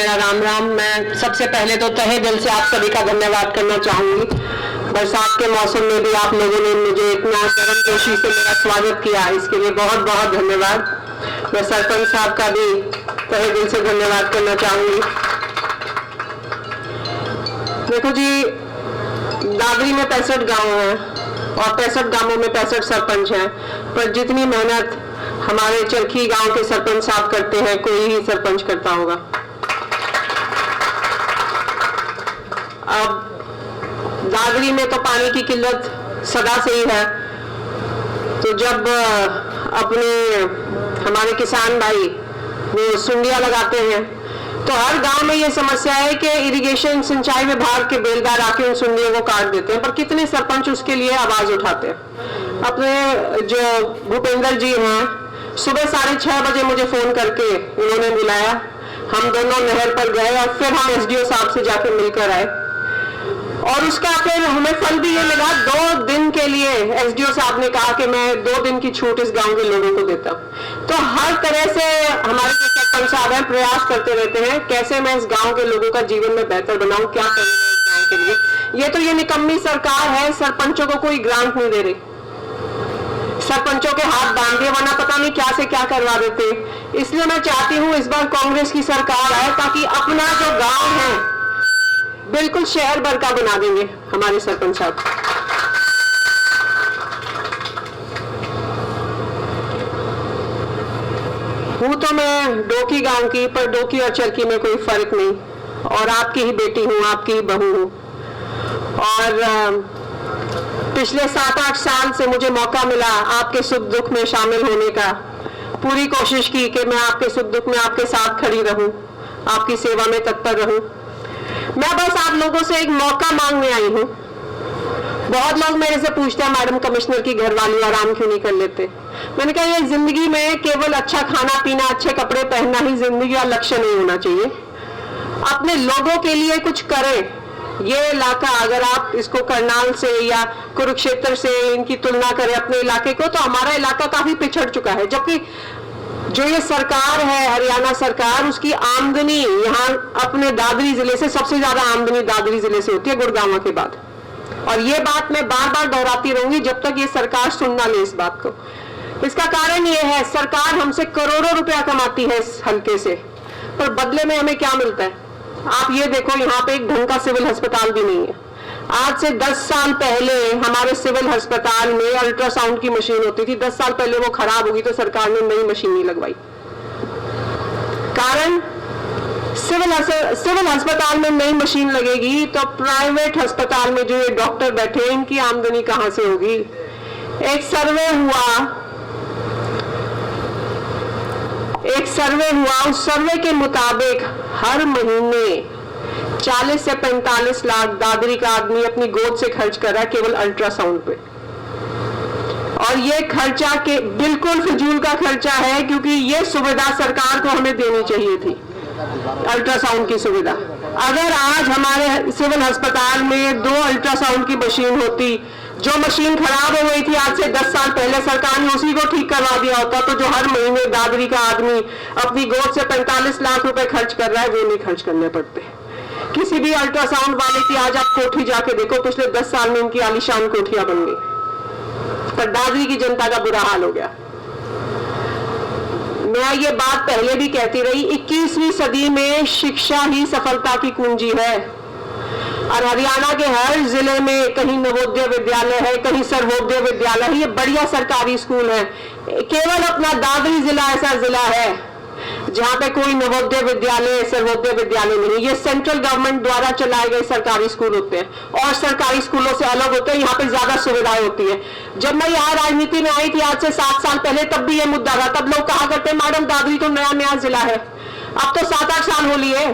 मेरा राम राम। मैं सबसे पहले तो तहे दिल से आप सभी का धन्यवाद करना चाहूंगी। बरसात के मौसम में भी आप लोगों ने मुझे इतना गर्मजोशी से मेरा स्वागत किया, इसके लिए बहुत बहुत धन्यवाद। मैं सरपंच साहब का भी तहे दिल से धन्यवाद करना चाहूंगी। देखो जी, दादरी में 65 गांव हैं और 65 गांवों में 65 सरपंच हैं, पर जितनी मेहनत हमारे चरखी गांव के सरपंच साहब करते हैं कोई ही सरपंच करता होगा। अब दादरी में तो पानी की किल्लत सदा से ही है, तो जब अपने हमारे किसान भाई वो सुंडिया लगाते हैं तो हर गांव में ये समस्या है कि इरिगेशन सिंचाई विभाग के बेलदार आके उन सुंडियों को काट देते हैं, पर कितने सरपंच उसके लिए आवाज उठाते हैं। अपने जो भूपेंद्र जी हैं, सुबह 6:30 बजे मुझे फोन करके उन्होंने बुलाया, हम दोनों नहर पर गए और फिर हम एसडीओ साहब से जाकर मिलकर आए और उसका फिर हमें फल भी ये मिला। 2 दिन के लिए एसडीओ साहब ने कहा कि मैं 2 दिन की छूट इस गांव के लोगों को देता हूं। तो हर तरह से हमारे जो सरपंच साहब हैं प्रयास करते रहते हैं कैसे मैं इस गांव के लोगों का जीवन में बेहतर बनाऊं, क्या करूं मैं इस गांव के लिए। ये तो ये निकम्मी सरकार है, सरपंचों को कोई ग्रांट नहीं दे रही, सरपंचों के हाथ बांध दिए, वरना पता नहीं क्या से क्या करवा देते। इसलिए मैं चाहती हूँ इस बार कांग्रेस की सरकार आए ताकि अपना जो गांव है बिल्कुल शहर भर का बना देंगे हमारे सरपंच साहब। हूं तो मैं डोकी गांव की, पर डोकी और चरखी में कोई फर्क नहीं, और आपकी ही बेटी हूं, आपकी ही बहू हूं। और पिछले 7-8 साल से मुझे मौका मिला आपके सुख दुख में शामिल होने का। पूरी कोशिश की कि मैं आपके सुख दुख में आपके साथ खड़ी रहूं, आपकी सेवा में तत्पर रहूं। मैं बस आप लोगों से एक मौका मांगने आई हूं। बहुत लोग मेरे से पूछते हैं, मैडम कमिश्नर की घरवाली आराम क्यों नहीं कर लेते। मैंने कहा ये जिंदगी में केवल अच्छा खाना पीना, अच्छे कपड़े पहनना ही जिंदगी का लक्ष्य नहीं होना चाहिए। अपने लोगों के लिए कुछ करें। ये इलाका अगर आप इसको करनाल से या कुरुक्षेत्र से इनकी तुलना करें अपने इलाके को, तो हमारा इलाका काफी पिछड़ चुका है। जबकि जो ये सरकार है हरियाणा सरकार, उसकी आमदनी यहाँ अपने दादरी जिले से सबसे ज्यादा आमदनी दादरी जिले से होती है गुड़गांव के बाद। और ये बात मैं बार बार दोहराती रहूंगी जब तक ये सरकार सुन ना ले इस बात को। इसका कारण ये है, सरकार हमसे करोड़ों रुपया कमाती है इस हल्के से, पर बदले में हमें क्या मिलता है। आप ये देखो, यहाँ पे एक ढंग का सिविल अस्पताल भी नहीं है। आज से 10 साल पहले हमारे सिविल अस्पताल में अल्ट्रासाउंड की मशीन होती थी, 10 साल पहले वो खराब होगी तो सरकार ने नई मशीन नहीं लगवाई। कारण सिविल अस्पताल में नई मशीन लगेगी तो प्राइवेट अस्पताल में जो ये डॉक्टर बैठे हैं इनकी आमदनी कहां से होगी। एक सर्वे हुआ, उस सर्वे के मुताबिक हर महीने 40 से 45 लाख दादरी का आदमी अपनी गोद से खर्च कर रहा है केवल अल्ट्रासाउंड पे। और ये खर्चा के बिल्कुल फिजूल का खर्चा है, क्योंकि ये सुविधा सरकार को हमें देनी चाहिए थी, अल्ट्रासाउंड की सुविधा। अगर आज हमारे सिविल अस्पताल में 2 अल्ट्रासाउंड की मशीन होती, जो मशीन खराब हो गई थी आज से 10 साल पहले, सरकार ने उसी को ठीक करवा दिया होता, तो जो हर महीने दादरी का आदमी अपनी गोद से 45 लाख रुपए खर्च कर रहा है वो नहीं खर्च करने पड़ते। किसी भी अल्ट्रासाउंड वाले की आज आप कोठी जाके देखो, पिछले 10 साल में इनकी आलीशान कोठियां बन गई, पर दादरी की जनता का बुरा हाल हो गया। मैं ये बात पहले भी कहती रही, 21वीं सदी में शिक्षा ही सफलता की कुंजी है। और हरियाणा के हर जिले में कहीं नवोदय विद्यालय है, कहीं सर्वोदय विद्यालय है, ये बढ़िया सरकारी स्कूल है। केवल अपना दादरी जिला ऐसा जिला है जहां पे कोई नवोदय विद्यालय सर्वोदय विद्यालय नहीं। ये सेंट्रल गवर्नमेंट द्वारा चलाए गए सरकारी स्कूल होते हैं और सरकारी स्कूलों से अलग होते हैं, यहाँ पे ज्यादा सुविधाएं होती है। जब मैं यहाँ राजनीति में आई थी आज से 7 साल पहले, तब भी ये मुद्दा था। तब लोग कहा करते मैडम दादरी तो नया जिला है। अब तो 7-8 साल हो लिए,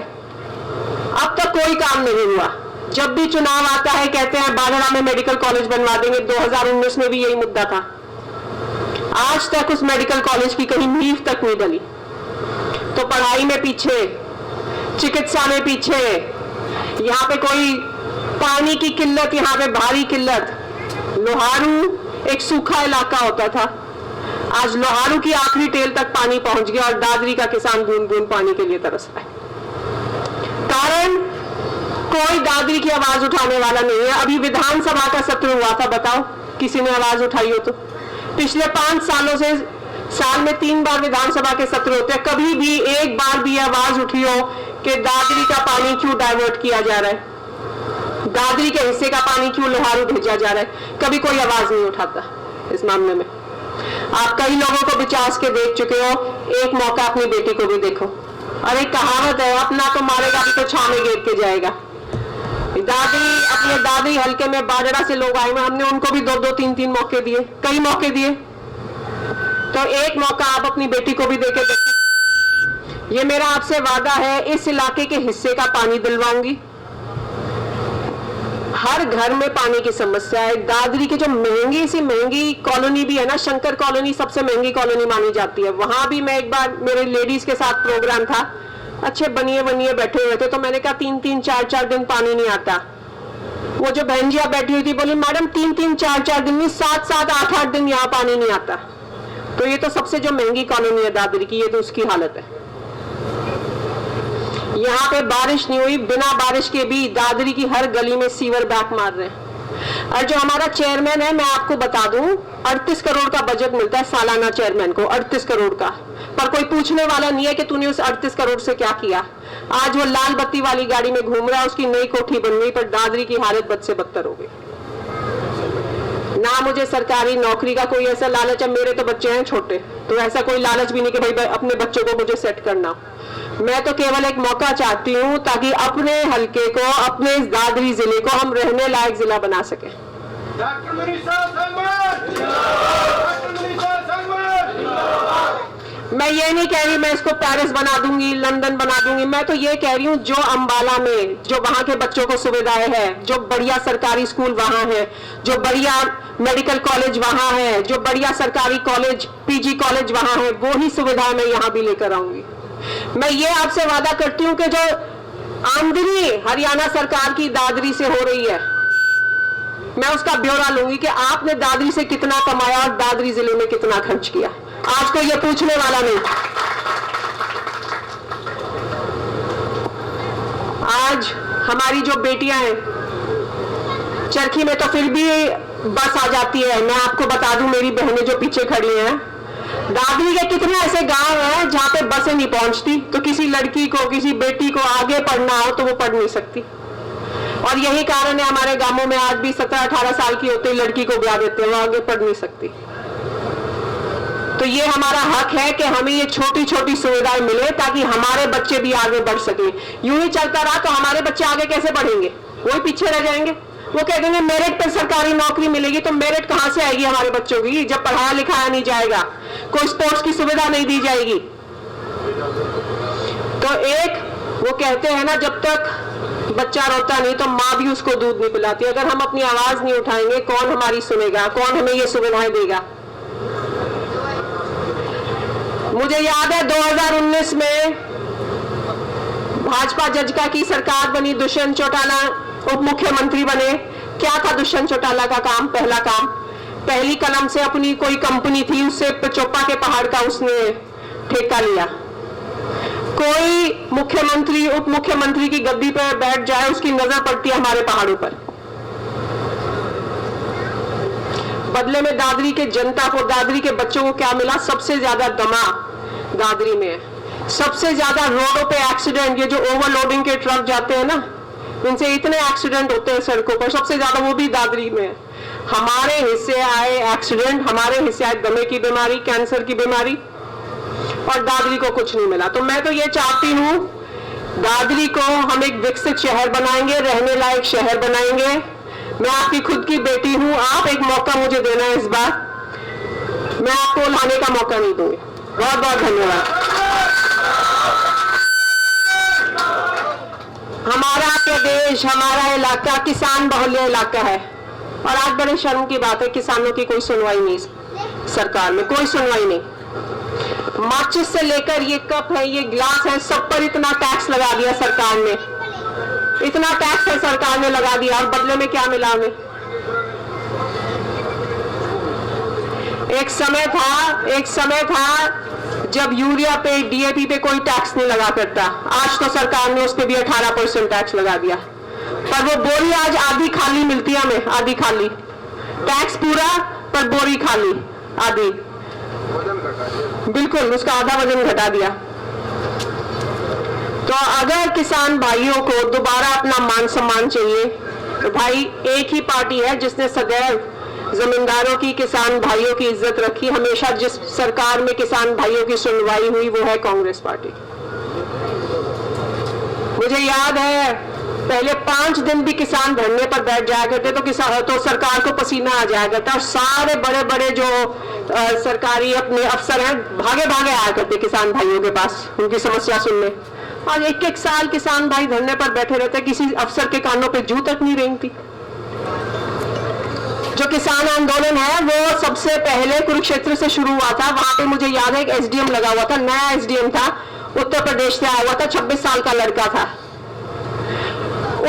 अब तक कोई काम नहीं हुआ। जब भी चुनाव आता है कहते हैं बागड़ा में मेडिकल कॉलेज बनवा देंगे। 2019 में भी यही मुद्दा था। आज तक उस मेडिकल कॉलेज की कहीं नींव तक नहीं डली। तो पढ़ाई में पीछे, चिकित्सा में पीछे, यहाँ पे कोई पानी की किल्लत, यहाँ पे भारी किल्लत। लोहारू एक सूखा इलाका होता था, आज लोहारू की आखिरी टेल तक पानी पहुंच गया और दादरी का किसान बूंद बूंद पानी के लिए तरस रहा है। कोई दादरी की आवाज उठाने वाला नहीं है। अभी विधानसभा का सत्र हुआ था, बताओ किसी ने आवाज उठाई हो तो? पिछले 5 सालों से साल में 3 बार विधानसभा के सत्र होते हैं, कभी भी एक बार भी आवाज उठी हो कि दादरी का पानी क्यों डाइवर्ट किया जा रहा है, दादरी के हिस्से का पानी क्यों लोहारू भेजा जा रहा है? कभी कोई आवाज नहीं उठाता इस मामले में। आप कई लोगों को बिचास के देख चुके हो, एक मौका अपनी बेटी को भी देखो। और एक कहावत है, अपना तो मारेगा भी तो छाव में घेर के जाएगा। दादरी, अपने दादरी हल्के में बाजरा से लोग आए, हमने उनको भी 2-2, 3-3 मौके दिए, कई मौके दिए। तो एक मौका आप अपनी बेटी को भी देके देखो। ये मेरा आपसे वादा है, इस इलाके के हिस्से का पानी दिलवाऊंगी। हर घर में पानी की समस्या है। दादरी की जो महंगी कॉलोनी भी है ना, शंकर कॉलोनी सबसे महंगी कॉलोनी मानी जाती है। वहां भी मैं एक बार, मेरे लेडीज के साथ प्रोग्राम था, अच्छे बनिए बैठे हुए थे, तो मैंने कहा 3-3, 4-4 दिन पानी नहीं आता। वो जो बहन जी बैठी हुई थी बोली, मैडम 3-3, 4-4 दिन नहीं, 7-7, 8-8 दिन यहाँ पानी नहीं आता। तो ये तो सबसे जो महंगी कॉलोनी है दादरी की, ये तो उसकी हालत है। यहाँ पे बारिश नहीं हुई, बिना बारिश के भी दादरी की हर गली में सीवर बैक मार रहे हैं। और जो हमारा चेयरमैन है, मैं आपको बता दूं, 38 करोड़ का बजट मिलता है सालाना चेयरमैन को, 38 करोड़ का। पर कोई पूछने वाला नहीं है कि तूने उस 38 करोड़ से क्या किया। आज वो लाल बत्ती वाली गाड़ी में घूम रहा है, उसकी नई कोठी बन गई, पर दादरी की हालत बद से बदतर हो गई। ना मुझे सरकारी नौकरी का कोई ऐसा लालच है, मेरे तो बच्चे हैं छोटे, तो ऐसा कोई लालच भी नहीं कि भाई अपने बच्चों को मुझे सेट करना। मैं तो केवल एक मौका चाहती हूं ताकि अपने हल्के को, अपने इस दादरी जिले को हम रहने लायक जिला बना सके। मैं ये नहीं कह रही मैं इसको पेरिस बना दूंगी, लंदन बना दूंगी। मैं तो ये कह रही हूँ, जो अंबाला में जो वहां के बच्चों को सुविधाएं हैं, जो बढ़िया सरकारी स्कूल वहां है, जो बढ़िया मेडिकल कॉलेज वहां है, जो बढ़िया सरकारी कॉलेज, पीजी कॉलेज वहां है, वो ही सुविधाएं मैं यहाँ भी लेकर आऊंगी। मैं ये आपसे वादा करती हूँ कि जो आमदनी हरियाणा सरकार की दादरी से हो रही है, मैं उसका ब्यौरा लूंगी कि आपने दादरी से कितना कमाया और दादरी जिले में कितना खर्च किया। आज को ये पूछने वाला नहीं। आज हमारी जो बेटियां हैं, चरखी में तो फिर भी बस आ जाती है। मैं आपको बता दूं, मेरी बहनें जो पीछे खड़ी हैं, दादरी के कितने ऐसे गांव हैं जहां पे बसें नहीं पहुंचती, तो किसी लड़की को, किसी बेटी को आगे पढ़ना हो तो वो पढ़ नहीं सकती। और यही कारण है हमारे गांवों में आज भी 17-18 साल की होते ही लड़की को ब्याह देते हैं, वो आगे पढ़ नहीं सकती। तो ये हमारा हक है कि हमें ये छोटी छोटी सुविधाएं मिले ताकि हमारे बच्चे भी आगे बढ़ सके। यूं ही चलता रहा तो हमारे बच्चे आगे कैसे बढ़ेंगे? वही पीछे रह जाएंगे। वो कह देंगे मेरिट पर सरकारी नौकरी मिलेगी, तो मेरिट कहां से आएगी हमारे बच्चों की जब पढ़ाया लिखाया नहीं जाएगा, कोई स्पोर्ट्स की सुविधा नहीं दी जाएगी। तो एक वो कहते हैं ना, जब तक बच्चा रोता नहीं तो माँ भी उसको दूध नहीं पिलाती। अगर हम अपनी आवाज नहीं उठाएंगे, कौन हमारी सुनेगा, कौन हमें ये सुविधाएं देगा? मुझे याद है 2019 में भाजपा जजका की सरकार बनी, दुष्यंत चौटाला उप मुख्यमंत्री बने। क्या था दुष्यंत चौटाला का काम? पहला काम, पहली कलम से अपनी कोई कंपनी थी, उससे चोपा के पहाड़ का उसने ठेका लिया। कोई मुख्यमंत्री, उप मुख्यमंत्री की गद्दी पर बैठ जाए, उसकी नजर पड़ती है हमारे पहाड़ों पर। बदले में दादरी के जनता को, दादरी के बच्चों को क्या मिला? सबसे ज्यादा दमा दादरी में है, सबसे ज्यादा रोडों पे एक्सीडेंट। ये जो ओवरलोडिंग के ट्रक जाते हैं ना, इनसे इतने एक्सीडेंट होते हैं सड़कों पर, सबसे ज्यादा वो भी दादरी में है। हमारे हिस्से आए एक्सीडेंट, हमारे हिस्से आए दमे की बीमारी, कैंसर की बीमारी, और दादरी को कुछ नहीं मिला। तो मैं तो ये चाहती हूं, दादरी को हम एक विकसित शहर बनाएंगे, रहने लायक शहर बनाएंगे। मैं आपकी खुद की बेटी हूं, आप एक मौका मुझे देना है इस बार, मैं आपको लाने का मौका नहीं दूंगी। बहुत बहुत धन्यवाद। हमारा प्रदेश, हमारा इलाका किसान बहुल्य इलाका है, और आज बड़े शर्म की बात है, किसानों की कोई सुनवाई नहीं, सरकार में कोई सुनवाई नहीं। माचिस से लेकर ये कप है, ये ग्लास है, सब पर इतना टैक्स लगा दिया सरकार ने, इतना टैक्स है सरकार ने लगा दिया, और बदले में क्या मिला हमें? एक समय था जब यूरिया पे, डीएपी पे कोई टैक्स नहीं लगा करता। आज तो सरकार ने उस पे भी 18% टैक्स लगा दिया। पर वो बोरी आज आधी खाली मिलती है हमें, आधी खाली। टैक्स पूरा पर बोरी खाली आधी। बिल्कुल, उसका आधा वजन घटा दिया। तो अगर किसान भाइयों को दोबारा अपना मान सम्मान चाहिए तो भाई एक ही पार्टी है जिसने सदैव जमींदारों की, किसान भाइयों की इज्जत रखी। हमेशा जिस सरकार में किसान भाइयों की सुनवाई हुई वो है कांग्रेस पार्टी। मुझे याद है पहले 5 दिन भी किसान धरने पर बैठ जाया करते तो सरकार को पसीना आ जाया करता, और सारे बड़े बड़े जो सरकारी अपने अफसर हैं भागे भागे आया करते किसान भाइयों के पास उनकी समस्या सुनने। आज 1-1 साल किसान भाई धरने पर बैठे रहते, किसी अफसर के कानों पे जू तक नहीं रेंगती। जो किसान आंदोलन है वो सबसे पहले कुरुक्षेत्र से शुरू हुआ था। वहां पे मुझे याद है एक एसडीएम लगा हुआ था, नया एसडीएम था, उत्तर प्रदेश से आया हुआ था, 26 साल का लड़का था।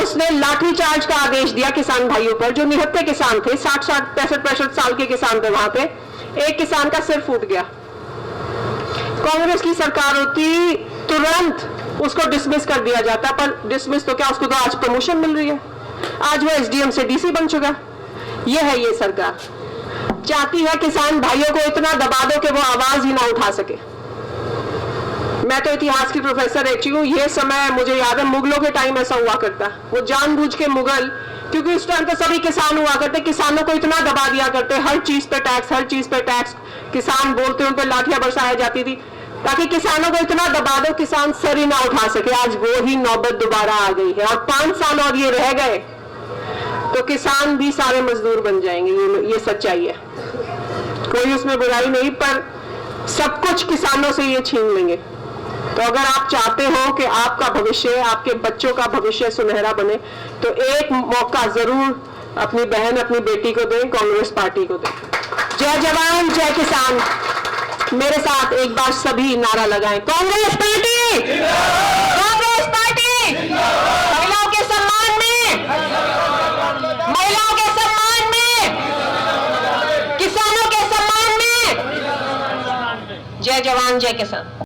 उसने लाठीचार्ज का आदेश दिया किसान भाइयों पर, जो निहत्थे किसान थे, 60-60, 65 साल के किसान थे वहां पे। एक किसान का सिर फूट गया। कांग्रेस की सरकार होती तुरंत उसको डिसमिस कर दिया जाता, पर डिसमिस तो क्या, उसको तो आज प्रमोशन मिल रही है। आज वो एसडीएम से डीसी बन चुका। ये है ये सरकार, चाहती है किसान भाइयों को इतना दबा दो कि वो आवाज ही ना उठा सके। मैं तो इतिहास की प्रोफेसर रह चुकी हूँ। ये समय मुझे याद है मुगलों के टाइम ऐसा हुआ करता, वो जानबूझ के मुगल, क्योंकि उस टाइम तो सभी किसान हुआ करते, किसानों को इतना दबा दिया करते, हर चीज पे टैक्स, हर चीज पे टैक्स। किसान बोलते उन पे लाठियां बरसाई जाती थी, ताकि किसानों को इतना दबा दो किसान सर ही ना उठा सके। आज वो ही नौबत दोबारा आ गई है, और 5 साल और ये रह गए तो किसान भी सारे मजदूर बन जाएंगे। ये सच्चाई है, कोई उसमें बुराई नहीं, पर सब कुछ किसानों से ये छीन लेंगे। तो अगर आप चाहते हो कि आपका भविष्य, आपके बच्चों का भविष्य सुनहरा बने, तो एक मौका जरूर अपनी बहन, अपनी बेटी को दें, कांग्रेस पार्टी को दें। जय जवान जय किसान। मेरे साथ एक बार सभी नारा लगाएं, कांग्रेस पार्टी, कांग्रेस पार्टी। महिलाओं के सम्मान में, महिलाओं के सम्मान में, किसानों के सम्मान में। जय जवान जय किसान।